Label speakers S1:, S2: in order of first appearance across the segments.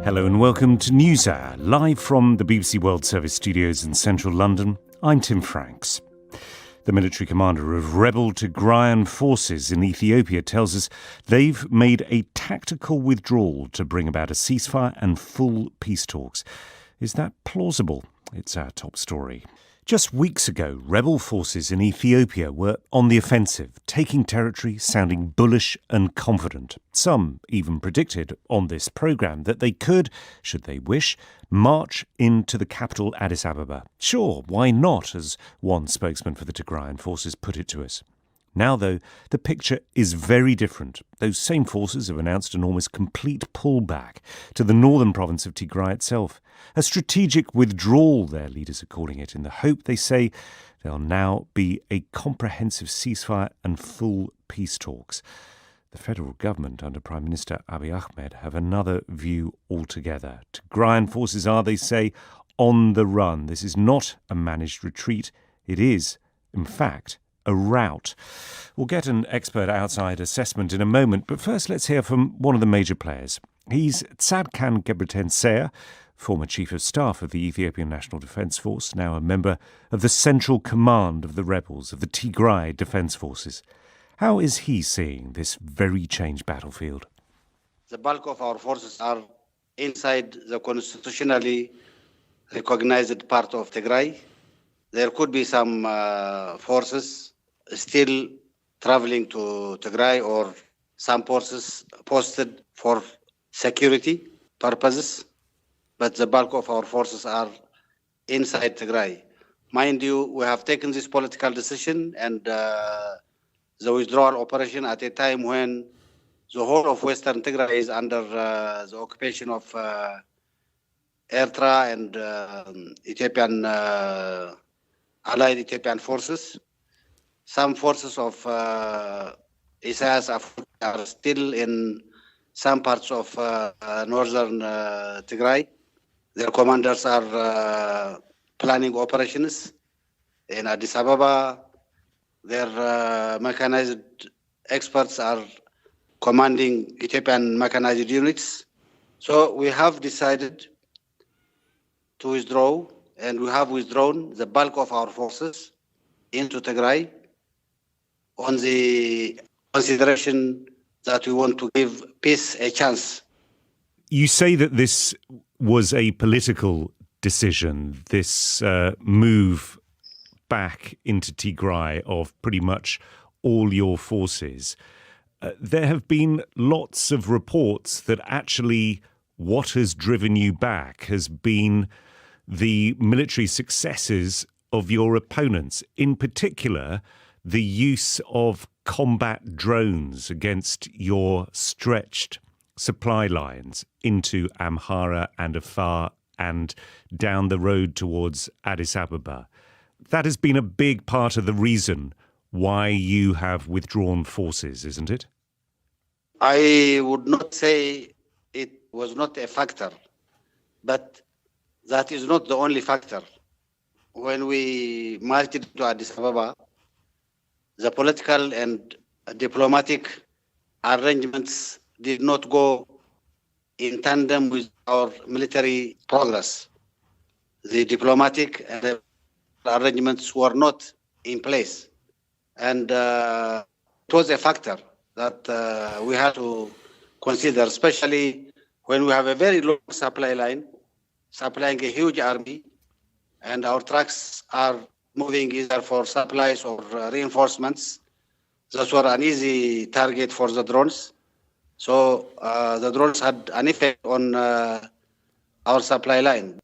S1: Hello and welcome to newshour, live from the BBC World Service studios in central London. I'm Tim Franks. The military commander of rebel Tigrayan forces in Ethiopia tells us they've made a tactical withdrawal to bring about a ceasefire and full peace talks. Is that plausible? It's our top story. Just weeks ago, rebel forces in Ethiopia were on the offensive, taking territory, sounding bullish and confident. Some even predicted on this programme that they could, should they wish, march into the capital Addis Ababa. Sure, why not, as one spokesman for the Tigrayan forces put it to us. Now, though, the picture is very different. Those same forces have announced an almost complete pullback to the northern province of Tigray itself. A strategic withdrawal, their leaders are calling it, in the hope, they say, there'll now be a comprehensive ceasefire and full peace talks. The federal government under Prime Minister Abiy Ahmed have another view altogether. Tigrayan forces are, they say, on the run. This is not a managed retreat. It is, in fact, a rout. We'll get an expert outside assessment in a moment, but first let's hear from one of the major players. He's Tsadqa, former Chief of Staff of the Ethiopian National Defence Force, now a member of the Central Command of the rebels, of the Tigray Defence Forces. How is he seeing this very changed battlefield?
S2: The bulk of our forces are inside the constitutionally recognized part of Tigray. There could be some forces still traveling to Tigray or some forces posted for security purposes, but the bulk of our forces are inside Tigray. Mind you, we have taken this political decision and the withdrawal operation at a time when the whole of Western Tigray is under the occupation of Eritrea and Ethiopian allied Ethiopian forces. Some forces of Isaias are still in some parts of northern Tigray. Their commanders are planning operations in Addis Ababa. Their mechanized experts are commanding Ethiopian mechanized units. So we have decided to withdraw, and we have withdrawn the bulk of our forces into Tigray on the consideration that we want to give peace a chance.
S1: You say that this was a political decision, this move back into Tigray of pretty much all your forces. There have been lots of reports that actually what has driven you back has been the military successes of your opponents, in particular the use of combat drones against your stretched supply lines into Amhara and Afar and down the road towards Addis Ababa. That has been a big part of the reason why you have withdrawn forces, isn't it?
S2: I would not say it was not a factor, but that is not the only factor. When we marched to Addis Ababa, the political and diplomatic arrangements did not go in tandem with our military progress. The diplomatic and the arrangements were not in place. And it was a factor that we had to consider, especially when we have a very long supply line, supplying a huge army, and our trucks are moving either for supplies or reinforcements. Those were an easy target for the drones. So the drones had an effect on our supply line.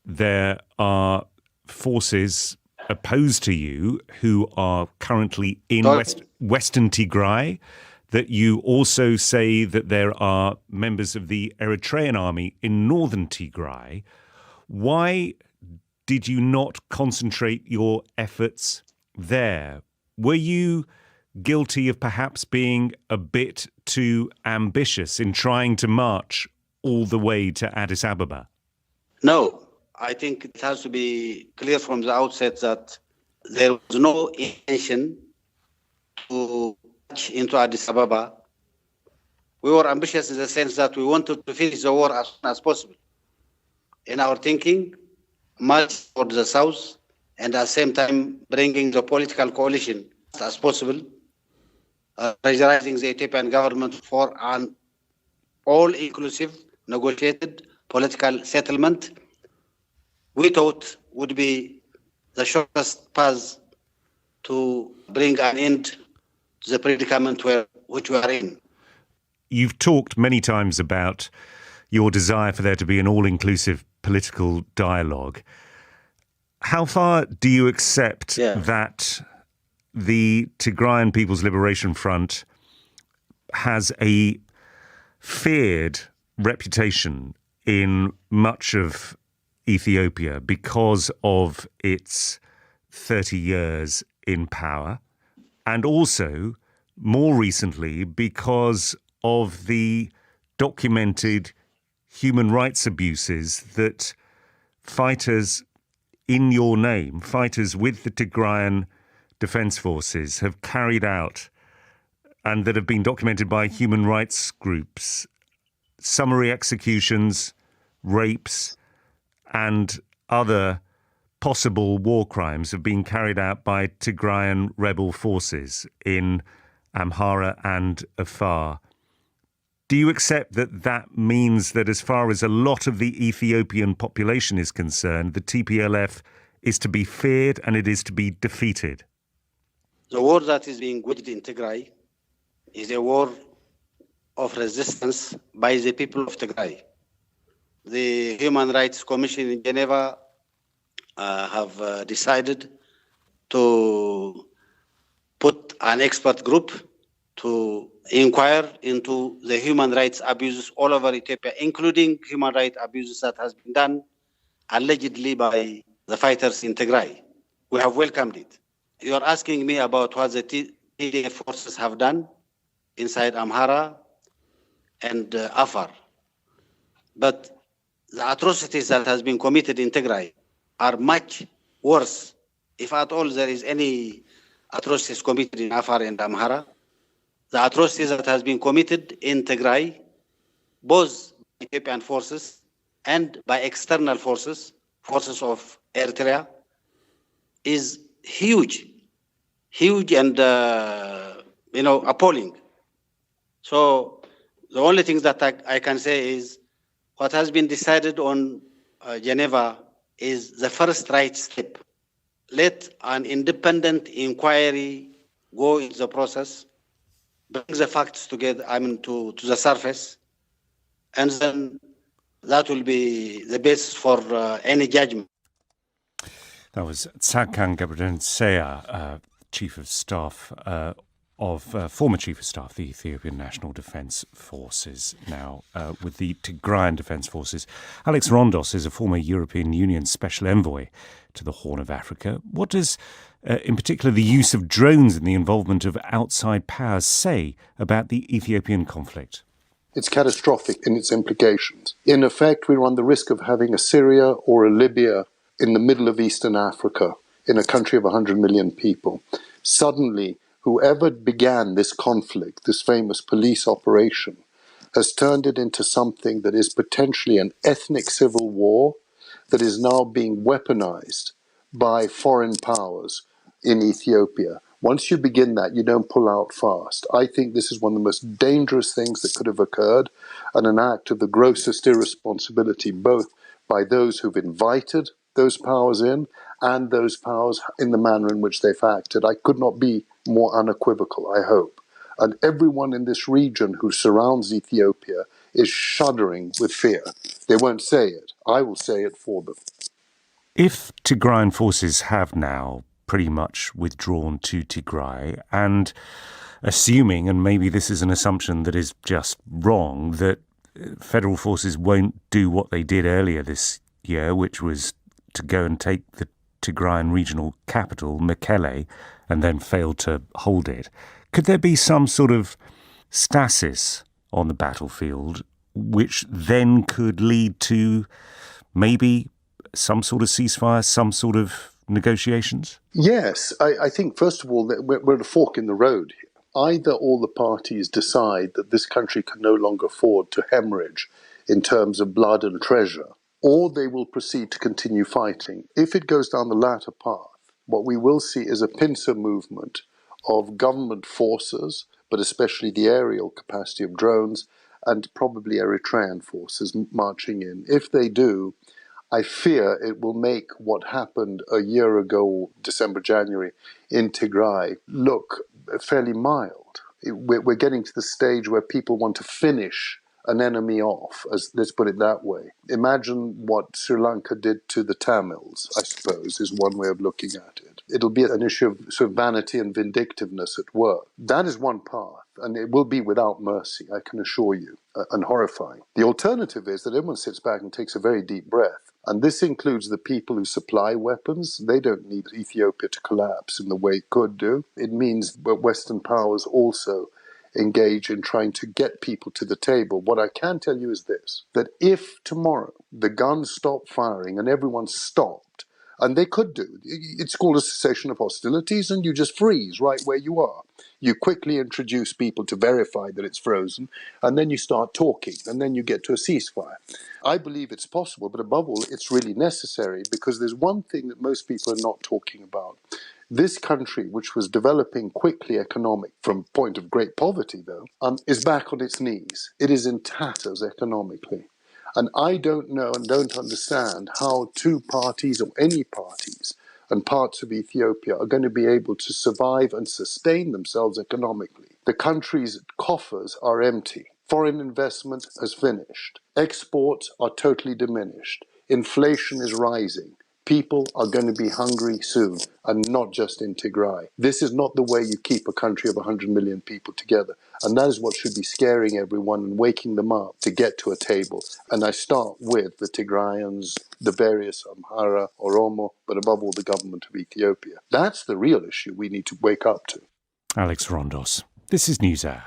S1: There are forces opposed to you who are currently in Western Tigray, that you also say that there are members of the Eritrean army in northern Tigray. Why did you not concentrate your efforts there? Were you guilty of perhaps being a bit too ambitious in trying to march all the way to Addis Ababa?
S2: No, I think it has to be clear from the outset that there was no intention to march into Addis Ababa We were ambitious in the sense that we wanted to finish the war as soon as possible. In our thinking, march towards the south, and at the same time bringing the political coalition as possible, pressurizing the Ethiopian government for an all-inclusive, negotiated political settlement, we thought would be the shortest path to bring an end to the predicament which we are in.
S1: You've talked many times about your desire for there to be an all-inclusive political dialogue. How far do you accept that the Tigrayan People's Liberation Front has a feared reputation in much of Ethiopia because of its 30 years in power, and also, more recently, because of the documented human rights abuses that fighters in your name, fighters with the Tigrayan Defence Forces, have carried out and that have been documented by human rights groups? Summary executions, rapes, and other possible war crimes have been carried out by Tigrayan rebel forces in Amhara and Afar. Do you accept that that means that as far as a lot of the Ethiopian population is concerned, the TPLF is to be feared and it is to be defeated?
S2: The war that is being waged in Tigray is a war of resistance by the people of Tigray. The Human Rights Commission in Geneva have decided to put an expert group to inquire into the human rights abuses all over Ethiopia, including human rights abuses that has been done allegedly by the fighters in Tigray. We have welcomed it. You are asking me about what the TDF forces have done inside Amhara and Afar. But the atrocities that has been committed in Tigray are much worse. If at all there is any atrocities committed in Afar and Amhara, the atrocities that has been committed in Tigray, both by Ethiopian forces and by external forces, forces of Eritrea, is huge and appalling. So the only thing that I can say is what has been decided on Geneva is the first right step. Let an independent inquiry go into the process, bring the facts together, to the surface, and then that will be the basis for any judgment.
S1: That was Tsadqa Gebreselassie, Chief of Staff former Chief of Staff, the Ethiopian National Defence Forces, now with the Tigrayan Defence Forces. Alex Rondos is a former European Union Special Envoy to the Horn of Africa. What does, in particular, the use of drones and the involvement of outside powers say about the Ethiopian conflict?
S3: It's catastrophic in its implications. In effect, we run the risk of having a Syria or a Libya in the middle of Eastern Africa, in a country of 100 million people. Suddenly, whoever began this conflict, this famous police operation, has turned it into something that is potentially an ethnic civil war that is now being weaponized by foreign powers in Ethiopia. Once you begin that, you don't pull out fast. I think this is one of the most dangerous things that could have occurred, and an act of the grossest irresponsibility, both by those who've invited those powers in and those powers in the manner in which they've acted. I could not be more unequivocal, I hope. And everyone in this region who surrounds Ethiopia is shuddering with fear. They won't say it. I will say it for them.
S1: If Tigrayan forces have now pretty much withdrawn to Tigray, and assuming, and maybe this is an assumption that is just wrong, that federal forces won't do what they did earlier this year, which was to go and take the Tigrayan regional capital, Mekelle, and then fail to hold it, could there be some sort of stasis on the battlefield which then could lead to maybe some sort of ceasefire, some sort of negotiations?
S3: Yes, I think, first of all, that we're at a fork in the road here. Either all the parties decide that this country can no longer afford to hemorrhage in terms of blood and treasure, or they will proceed to continue fighting. If it goes down the latter path, what we will see is a pincer movement of government forces, but especially the aerial capacity of drones, and probably Eritrean forces marching in. If they do, I fear it will make what happened a year ago, December, January, in Tigray, look fairly mild. We're getting to the stage where people want to finish an enemy off, as let's put it that way. Imagine what Sri Lanka did to the Tamils, I suppose, is one way of looking at it. It'll be an issue of sort of vanity and vindictiveness at work. That is one path, and it will be without mercy, I can assure you, and horrifying. The alternative is that everyone sits back and takes a very deep breath. And this includes the people who supply weapons. They don't need Ethiopia to collapse in the way it could do. It means that Western powers also engage in trying to get people to the table. What I can tell you is this, that if tomorrow the guns stop firing and everyone stopped, and they could do, it's called a cessation of hostilities, and you just freeze right where you are. You quickly introduce people to verify that it's frozen, and then you start talking, and then you get to a ceasefire. I believe it's possible, but above all, it's really necessary, because there's one thing that most people are not talking about. This country, which was developing quickly economic from a point of great poverty, though, is back on its knees. It is in tatters economically. And I don't know and don't understand how two parties or any parties and parts of Ethiopia are going to be able to survive and sustain themselves economically. The country's coffers are empty. Foreign investment has finished. Exports are totally diminished. Inflation is rising. People are going to be hungry soon, and not just in Tigray. This is not the way you keep a country of 100 million people together. And that is what should be scaring everyone and waking them up to get to a table. And I start with the Tigrayans, the various Amhara, Oromo, but above all the government of Ethiopia. That's the real issue we need to wake up to.
S1: Alex Rondos. This is NewsHour.